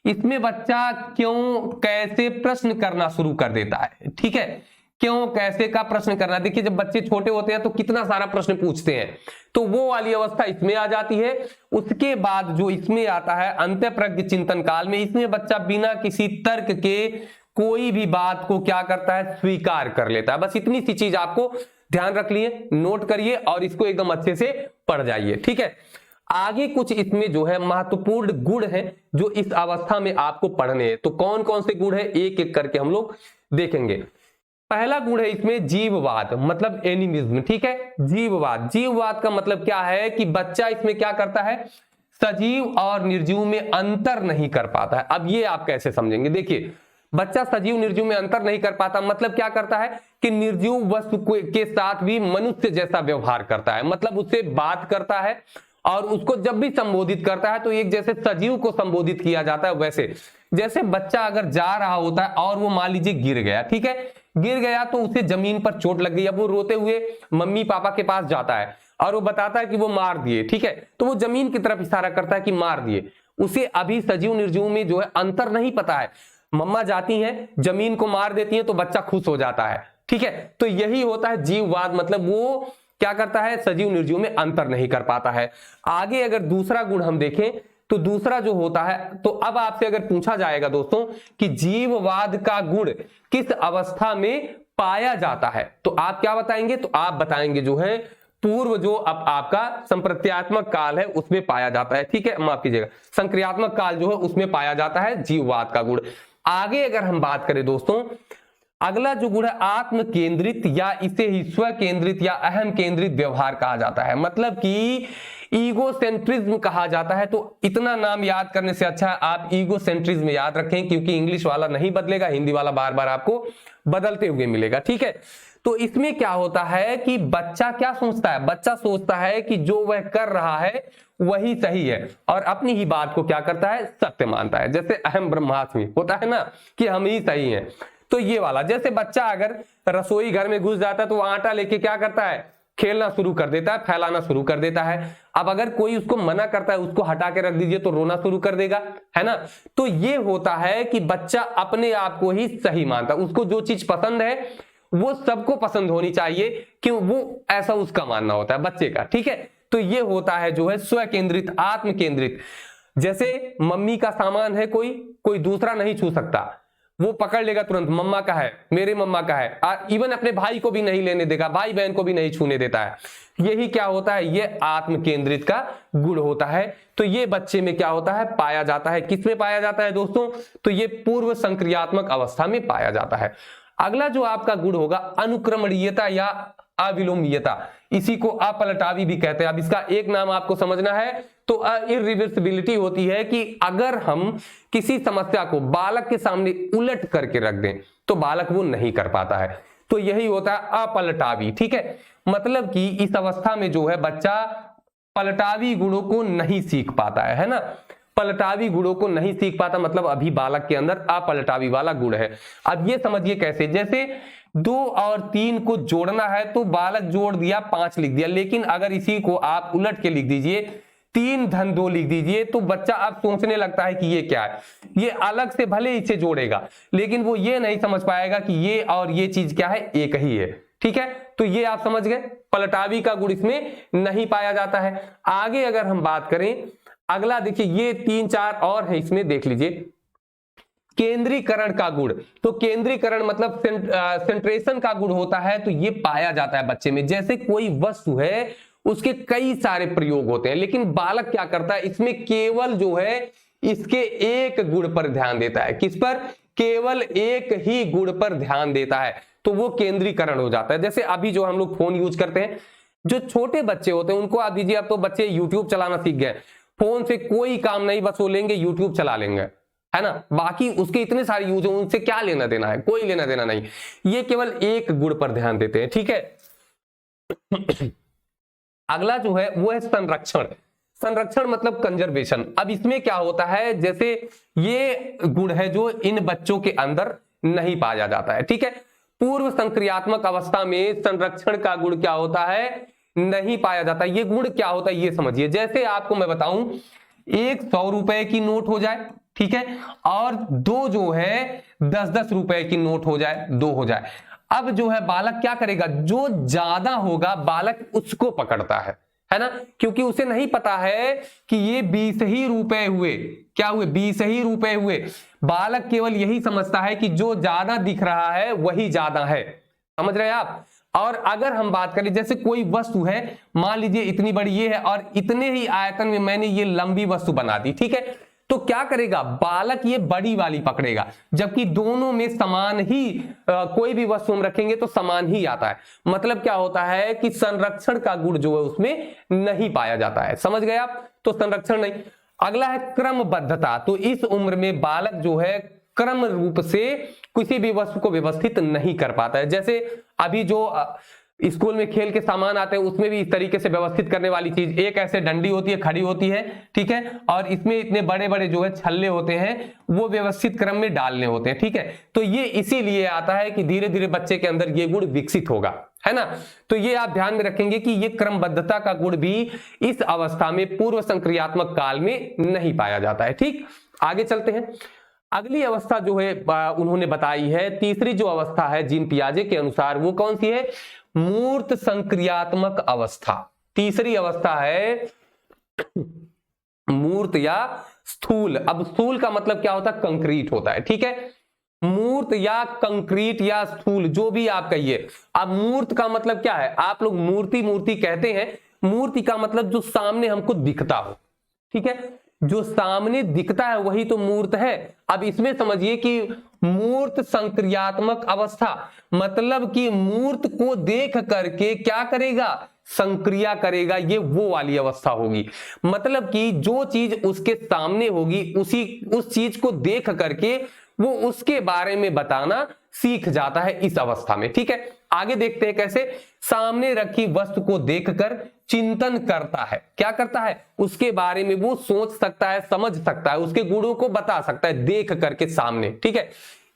इसमें बच्चा क्यों कैसे प्रश्न करना शुरू कर देता है। ठीक है, क्यों कैसे का प्रश्न करना। देखिए जब बच्चे छोटे होते हैं तो कितना सारा प्रश्न पूछते हैं, तो वो वाली अवस्था इसमें आ जाती है। उसके बाद जो इसमें आता है अंतःप्रज्ञ चिंतन काल में, इसमें बच्चा बिना किसी तर्क के कोई भी बात को क्या करता है, स्वीकार कर लेता है। बस इतनी सी चीज आपको ध्यान रख लिए, नोट करिए और इसको एकदम अच्छे से पढ़ जाइए। ठीक है, आगे कुछ इसमें जो है महत्वपूर्ण गुण है जो इस अवस्था में आपको पढ़ने हैं। तो कौन कौन से गुण है एक एक करके हम लोग देखेंगे। पहला गुण है इसमें जीववाद, मतलब एनिमिज्म। ठीक है, जीववाद, जीववाद का मतलब क्या है कि बच्चा इसमें क्या करता है, सजीव और निर्जीव में अंतर नहीं कर पाता है। अब ये आप कैसे समझेंगे, देखिए बच्चा सजीव निर्जीव में अंतर नहीं कर पाता, मतलब क्या करता है कि निर्जीव वस्तु के साथ भी मनुष्य जैसा व्यवहार करता है, मतलब उससे बात करता है और उसको जब भी संबोधित करता है तो एक जैसे सजीव को संबोधित किया जाता है वैसे। जैसे बच्चा अगर जा रहा होता है और वो मान लीजिए गिर गया, ठीक है, गिर गया तो उसे जमीन पर चोट लग गई। अब वो रोते हुए मम्मी पापा के पास जाता है और वो बताता है कि वो मार दिए, ठीक है, तो वो जमीन की तरफ इशारा करता है कि मार दिए। उसे अभी सजीव निर्जीव में जो है अंतर नहीं पता है। मम्मा जाती हैं जमीन को मार देती हैं तो बच्चा खुश हो जाता है। ठीक है, तो यही होता है जीववाद, मतलब वो क्या करता है, सजीव निर्जीव में अंतर नहीं कर पाता है। आगे अगर दूसरा गुण हम देखें तो दूसरा जो होता है, तो अब आपसे अगर पूछा जाएगा दोस्तों कि जीववाद का गुण किस अवस्था में पाया जाता है, तो आप क्या बताएंगे, तो आप बताएंगे जो है पूर्व जो अब आपका संप्रत्यात्मक काल है उसमें पाया जाता है। ठीक है, माफ कीजिएगा, संक्रियात्मक काल जो है उसमें पाया जाता है जीववाद का गुण। आगे अगर हम बात करें दोस्तों, अगला जो गुण है आत्म केंद्रित या इसे ही स्व केंद्रित या अहम केंद्रित व्यवहार कहा जाता है, मतलब कि ईगोसेंट्रिज्म कहा जाता है। तो इतना नाम याद करने से अच्छा है आप ईगोसेंट्रिज्म याद रखें, क्योंकि इंग्लिश वाला नहीं बदलेगा, हिंदी वाला बार बार आपको बदलते हुए मिलेगा। ठीक है, तो इसमें क्या होता है कि बच्चा क्या सोचता है, बच्चा सोचता है कि जो वह कर रहा है वही सही है और अपनी ही बात को क्या करता है, सत्य मानता है। जैसे अहम ब्रह्मास्मि होता है ना कि हम ही सही हैं, तो ये वाला। जैसे बच्चा अगर रसोई घर में घुस जाता है तो आटा लेके क्या करता है, खेलना शुरू कर देता है, फैलाना शुरू कर देता है। अब अगर कोई उसको मना करता है, उसको हटा के रख दीजिए, तो रोना शुरू कर देगा, है ना। तो ये होता है कि बच्चा अपने आप को ही सही मानता है, उसको जो चीज पसंद है वो सबको पसंद होनी चाहिए, क्यों, वो ऐसा उसका मानना होता है बच्चे का। ठीक है, तो ये होता है जो है स्व केंद्रित, आत्म केंद्रित। जैसे मम्मी का सामान है, कोई दूसरा नहीं छू सकता, वो पकड़ लेगा तुरंत, मम्मा का है, मेरे मम्मा का है, इवन अपने भाई को भी नहीं लेने देगा, भाई बहन को भी नहीं छूने देता है। यही क्या होता है, ये आत्म केंद्रित का गुण होता है। तो ये बच्चे में क्या होता है, पाया जाता है। किसमें पाया जाता है दोस्तों, तो ये पूर्व संक्रियात्मक अवस्था में पाया जाता है। अगला जो आपका गुण होगा अनुक्रमणीयता या अविलोमीयता, इसी को अपलटावी भी कहते हैं। अब इसका एक नाम आपको समझना है, तो इरिवर्सिबिलिटी होती है कि अगर हम किसी समस्या को बालक के सामने उलट करके रख दें तो बालक वो नहीं कर पाता है, तो यही होता है अपलटावी। ठीक है, मतलब कि इस अवस्था में जो है बच्चा पलटावी गुणों को नहीं सीख पाता है ना, पलटावी गुणों को नहीं सीख पाता, मतलब अभी बालक के अंदर अपलटावी वाला गुण है। अब ये समझिए कैसे, जैसे 2 और 3 को जोड़ना है तो बालक जोड़ दिया, 5 लिख दिया, लेकिन अगर इसी को आप उलट के लिख दीजिए, 3 धन 2 लिख दीजिए, तो बच्चा अब सोचने लगता है कि ये क्या है। ये अलग से भले इसे जोड़ेगा लेकिन वो ये नहीं समझ पाएगा कि ये और ये चीज क्या है, एक ही है। ठीक है, तो ये आप समझ गए, पलटावी का गुण इसमें नहीं पाया जाता है। आगे अगर हम बात करें, अगला देखिए, ये 3-4 और है, इसमें देख लीजिए केंद्रीकरण का गुण। तो केंद्रीकरण मतलब सेंट्रेशन का गुण होता है, तो ये पाया जाता है बच्चे में। जैसे कोई वस्तु है उसके कई सारे प्रयोग होते हैं, लेकिन बालक क्या करता है, इसमें केवल जो है इसके एक गुण पर ध्यान देता है। किस पर, केवल एक ही गुण पर ध्यान देता है, तो वो केंद्रीकरण हो जाता है। जैसे अभी जो हम लोग फोन यूज करते हैं, जो छोटे बच्चे होते हैं उनको आप दीजिए, अब तो बच्चे यूट्यूब चलाना सीख गए, फोन से कोई काम नहीं, बस वो लेंगे यूट्यूब चला लेंगे, है ना, बाकी उसके इतने सारे यूज है, उनसे क्या लेना देना है, कोई लेना देना नहीं, ये केवल एक गुण पर ध्यान देते हैं। ठीक है, अगला जो है वो है संरक्षण। संरक्षण मतलब कंजर्वेशन। अब इसमें क्या होता है, जैसे ये गुण है जो इन बच्चों के अंदर नहीं पाया जाता है। ठीक है, पूर्व संक्रियात्मक अवस्था में संरक्षण का गुण क्या होता है, नहीं पाया जाता। ये गुण क्या होता है ये समझिए। जैसे आपको मैं बताऊं, एक 100 रुपए की नोट हो जाए, ठीक है, और 2 जो है 10-10 रुपए की नोट हो जाए, 2 हो जाए। अब जो है बालक क्या करेगा, जो ज्यादा होगा बालक उसको पकड़ता है ना, क्योंकि उसे नहीं पता है कि ये 20 ही रुपए हुए, क्या हुए, 20 ही रुपए हुए। बालक केवल यही समझता है कि जो ज्यादा दिख रहा है वही ज्यादा है, समझ रहे हैं आप। और अगर हम बात करें, जैसे कोई वस्तु है, मान लीजिए इतनी बड़ी ये है और इतने ही आयतन में मैंने ये लंबी वस्तु बना दी, ठीक है, तो क्या करेगा बालक, ये बड़ी वाली पकड़ेगा, जबकि दोनों में समान ही कोई भी वस्तु हम रखेंगे तो समान ही आता है। मतलब क्या होता है कि संरक्षण का गुण जो है उसमें नहीं पाया जाता है, समझ गए आप, तो संरक्षण नहीं। अगला है क्रमबद्धता। तो इस उम्र में बालक जो है क्रम रूप से किसी भी वस्तु को व्यवस्थित नहीं कर पाता है। जैसे अभी जो स्कूल में खेल के सामान आते हैं उसमें भी इस तरीके से व्यवस्थित करने वाली चीज, एक ऐसे डंडी होती है, खड़ी होती है, ठीक है, और इसमें इतने बड़े बड़े जो है छल्ले होते हैं, वो व्यवस्थित क्रम में डालने होते हैं, ठीक है। तो ये इसीलिए आता है कि धीरे धीरे बच्चे के अंदर ये गुण विकसित होगा, है ना। तो ये आप ध्यान में रखेंगे कि ये क्रमबद्धता का गुण भी इस अवस्था में, पूर्व संक्रियात्मक काल में नहीं पाया जाता है। ठीक, आगे चलते हैं। अगली अवस्था जो है उन्होंने बताई है, तीसरी जो अवस्था है जीन पियाजे के अनुसार, वो कौन सी है, मूर्त संक्रियात्मक अवस्था। तीसरी अवस्था है मूर्त या स्थूल। अब स्थूल का मतलब क्या होता है, कंक्रीट होता है, ठीक है। मूर्त या कंक्रीट या स्थूल, जो भी आप कहिए। अब मूर्त का मतलब क्या है, आप लोग मूर्ति मूर्ति कहते हैं, मूर्ति का मतलब जो सामने हमको दिखता हो, ठीक है, जो सामने दिखता है वही तो मूर्त है। अब इसमें समझिए कि मूर्त संक्रियात्मक अवस्था मतलब कि मूर्त को देख करके क्या करेगा, संक्रिया करेगा, ये वो वाली अवस्था होगी। मतलब कि जो चीज उसके सामने होगी उस चीज को देख करके वो उसके बारे में बताना सीख जाता है इस अवस्था में, ठीक है। आगे देखते हैं कैसे। सामने रखी वस्तु को देखकर चिंतन करता है, क्या करता है, उसके बारे में वो सोच सकता है, समझ सकता है, उसके गुणों को बता सकता है देख करके सामने, ठीक है।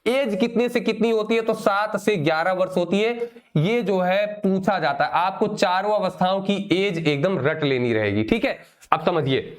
एज कितने से कितनी होती है, तो 7 से 11 वर्ष होती है। ये जो है पूछा जाता है, आपको चारों अवस्थाओं की एज एकदम रट लेनी रहेगी, ठीक है। अब समझिए,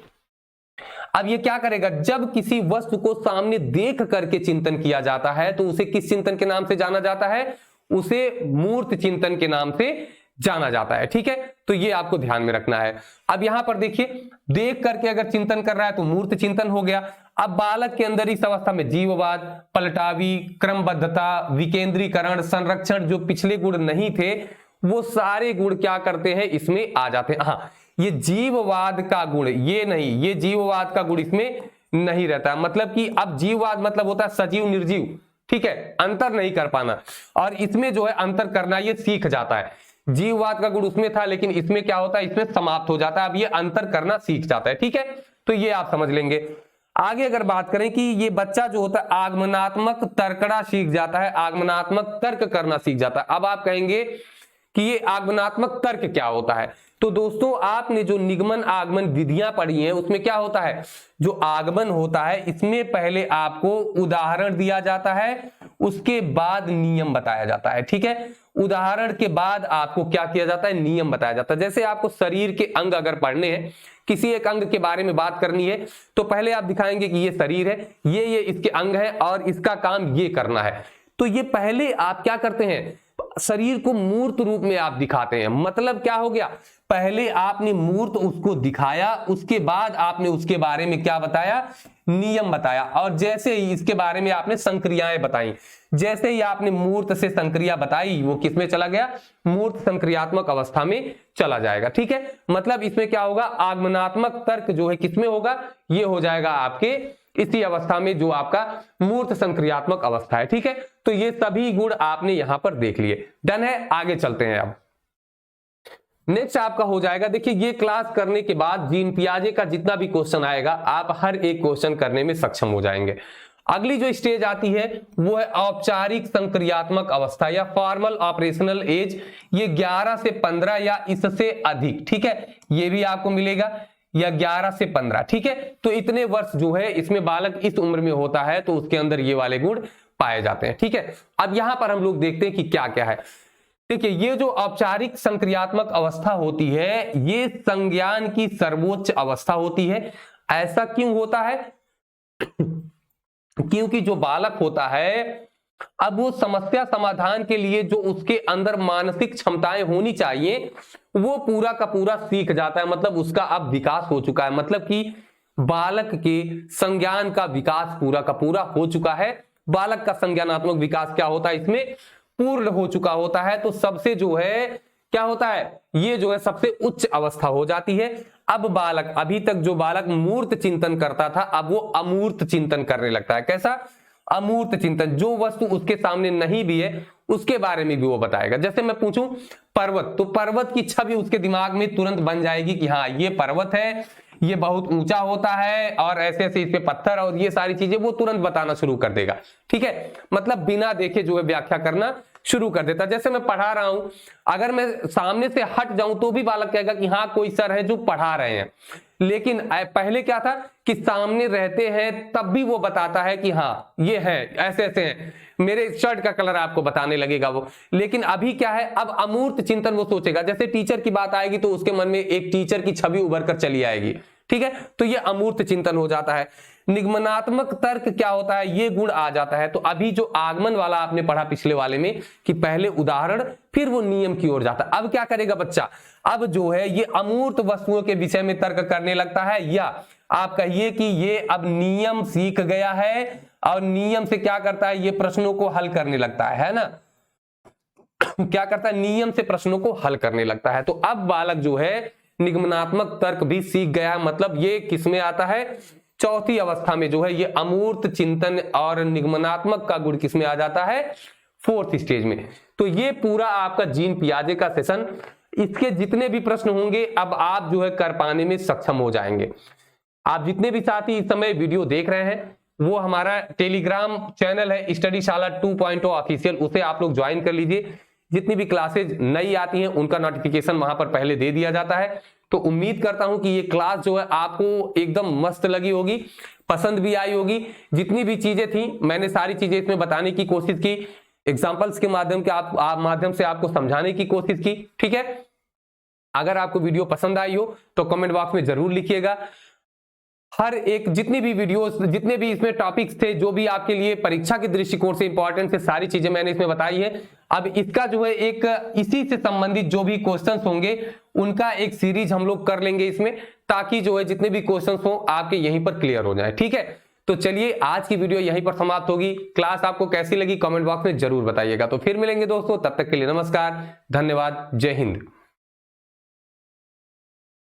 अब ये क्या करेगा, जब किसी वस्तु को सामने देख करके चिंतन किया जाता है तो उसे किस चिंतन के नाम से जाना जाता है, उसे मूर्त चिंतन के नाम से जाना जाता है, ठीक है। तो ये आपको ध्यान में रखना है। अब यहां पर देखिए, देख करके अगर चिंतन कर रहा है तो मूर्त चिंतन हो गया। अब बालक के अंदर इस अवस्था में जीववाद, पलटावी, क्रमबद्धता, विकेंद्रीकरण, संरक्षण, जो पिछले गुण नहीं थे वो सारे गुण क्या करते हैं, इसमें आ जाते हैं। हाँ, ये जीववाद का गुण, ये नहीं, ये जीववाद का गुण इसमें नहीं रहता। मतलब कि अब जीववाद मतलब होता है सजीव निर्जीव, ठीक है, अंतर नहीं कर पाना, और इसमें जो है अंतर करना ये सीख जाता है। जीववाद का गुण उसमें था लेकिन इसमें क्या होता है, इसमें समाप्त हो जाता है, अब ये अंतर करना सीख जाता है, ठीक है। तो ये आप समझ लेंगे। आगे अगर बात करें कि ये बच्चा जो होता है आगमनात्मक तर्कड़ा सीख जाता है, आगमनात्मक तर्क करना सीख जाता है। अब आप कहेंगे कि ये आगमनात्मक तर्क क्या होता है, तो दोस्तों आपने जो निगमन आगमन विधियां पढ़ी हैं उसमें क्या होता है, जो आगमन होता है इसमें पहले आपको उदाहरण दिया जाता है, उसके बाद नियम बताया जाता है, ठीक है। उदाहरण के बाद आपको क्या किया जाता है, नियम बताया जाता है। जैसे आपको शरीर के अंग अगर पढ़ने हैं, किसी एक अंग के बारे में बात करनी है, तो पहले आप दिखाएंगे कि ये शरीर है, ये इसके अंग है और इसका काम ये करना है। तो ये पहले आप क्या करते हैं, शरीर को मूर्त रूप में आप दिखाते हैं। मतलब क्या हो गया, पहले आपने मूर्त उसको दिखाया, उसके बाद आपने उसके बारे में क्या बताया, नियम बताया, और जैसे ही इसके बारे में आपने संक्रियाएं बताई, जैसे ही आपने मूर्त से संक्रिया बताई वो किसमें चला गया, मूर्त संक्रियात्मक अवस्था में चला जाएगा, ठीक है। मतलब इसमें क्या होगा, आगमनात्मक तर्क जो है किसमें होगा, ये हो जाएगा आपके इसी अवस्था में जो आपका मूर्त संक्रियात्मक अवस्था है, ठीक है। तो ये सभी गुण आपने यहां पर देख लिए, डन है। आगे चलते हैं। अब नेक्स्ट आपका हो जाएगा, देखिए ये क्लास करने के बाद जीन पियाजे का जितना भी क्वेश्चन आएगा आप हर एक क्वेश्चन करने में सक्षम हो जाएंगे। अगली जो स्टेज आती है वो है औपचारिक संक्रियात्मक अवस्था या फॉर्मल ऑपरेशनल एज। ये 11 से 15 या इससे अधिक, ठीक है, ये भी आपको मिलेगा, या 11 से 15, ठीक है। तो इतने वर्ष जो है इसमें बालक इस उम्र में होता है तो उसके अंदर ये वाले गुण पाए जाते हैं, ठीक है। अब यहां पर हम लोग देखते हैं कि क्या क्या है। देखिए, ये जो औपचारिक संक्रियात्मक अवस्था होती है ये संज्ञान की सर्वोच्च अवस्था होती है। ऐसा क्यों होता है क्योंकि जो बालक होता है अब वो समस्या समाधान के लिए जो उसके अंदर मानसिक क्षमताएं होनी चाहिए वो पूरा का पूरा सीख जाता है, मतलब उसका अब विकास हो चुका है, मतलब कि बालक के संज्ञान का विकास पूरा का पूरा हो चुका है। बालक का संज्ञानात्मक विकास क्या होता है, इसमें पूर्ण हो चुका होता है। तो सबसे जो है क्या होता है, ये जो है सबसे उच्च अवस्था हो जाती है। अब बालक, अभी तक जो बालक मूर्त चिंतन करता था अब वो अमूर्त चिंतन करने लगता है। कैसा? अमूर्त चिंतन। जो वस्तु उसके सामने नहीं भी है उसके बारे में भी वो बताएगा। जैसे मैं पूछूं पर्वत, तो पर्वत की छवि उसके दिमाग में तुरंत बन जाएगी कि हाँ ये पर्वत है, ये बहुत ऊंचा होता है और ऐसे ऐसे इस पे पत्थर और ये सारी चीजें वो तुरंत बताना शुरू कर देगा। ठीक है, मतलब बिना देखे जो है व्याख्या करना शुरू कर देता। जैसे मैं पढ़ा रहा हूं, अगर मैं सामने से हट जाऊं तो भी बालक कहेगा कि हाँ कोई सर है जो पढ़ा रहे हैं, लेकिन पहले क्या था कि सामने रहते हैं तब भी वो बताता है कि हाँ ये है, ऐसे ऐसे हैं, मेरे शर्ट का कलर आपको बताने लगेगा वो। लेकिन अभी क्या है, अब अमूर्त चिंतन वो सोचेगा। जैसे टीचर की बात आएगी तो उसके मन में एक टीचर की छवि उभर कर चली आएगी। ठीक है, तो ये अमूर्त चिंतन हो जाता है। निगमनात्मक तर्क क्या होता है, ये गुण आ जाता है। तो अभी जो आगमन वाला आपने पढ़ा पिछले वाले में कि पहले उदाहरण फिर वो नियम की ओर जाता है। अब क्या करेगा बच्चा, अब जो है ये अमूर्त वस्तुओं के विषय में तर्क करने लगता है, या आप कहिए कि ये अब नियम सीख गया है और नियम से क्या करता है, ये प्रश्नों को हल करने लगता है ना। क्या करता है, नियम से प्रश्नों को हल करने लगता है। तो अब बालक जो है निगमनात्मक तर्क भी सीख गया, मतलब ये किसमें आता है, चौथी अवस्था में जो है ये अमूर्त चिंतन और निगमनात्मक का गुण किसमें आ जाता है, फोर्थ स्टेज में। तो ये पूरा आपका जीन पियाजे का सेशन, इसके जितने भी प्रश्न होंगे अब आप जो है कर पाने में सक्षम हो जाएंगे। आप जितने भी साथी इस समय वीडियो देख रहे हैं वो हमारा टेलीग्राम चैनल है स्टडीशाला 2.0 ऑफिशियल, उसे आप लोग ज्वाइन कर लीजिए। जितनी भी क्लासेज नई आती हैं उनका नोटिफिकेशन वहां पर पहले दे दिया जाता है। तो उम्मीद करता हूं कि ये क्लास जो है आपको एकदम मस्त लगी होगी, पसंद भी आई होगी। जितनी भी चीजें थी मैंने सारी चीजें इसमें बताने की कोशिश की, एग्जाम्पल्स के माध्यम के माध्यम से आपको समझाने की कोशिश की। ठीक है, अगर आपको वीडियो पसंद आई हो तो कमेंट बॉक्स में जरूर लिखिएगा। हर एक जितनी भी वीडियोस, जितने भी इसमें टॉपिक्स थे जो भी आपके लिए परीक्षा के दृष्टिकोण से इंपॉर्टेंट थे, सारी चीजें मैंने इसमें बताई है। अब इसका जो है एक इसी से संबंधित जो भी क्वेश्चंस होंगे उनका एक सीरीज हम लोग कर लेंगे इसमें, ताकि जो है जितने भी क्वेश्चंस हो आपके यहीं पर क्लियर हो जाए। ठीक है, तो चलिए आज की वीडियो यहीं पर समाप्त होगी। क्लास आपको कैसी लगी कमेंट बॉक्स में जरूर बताइएगा। तो फिर मिलेंगे दोस्तों, तब तक के लिए नमस्कार, धन्यवाद, जय हिंद।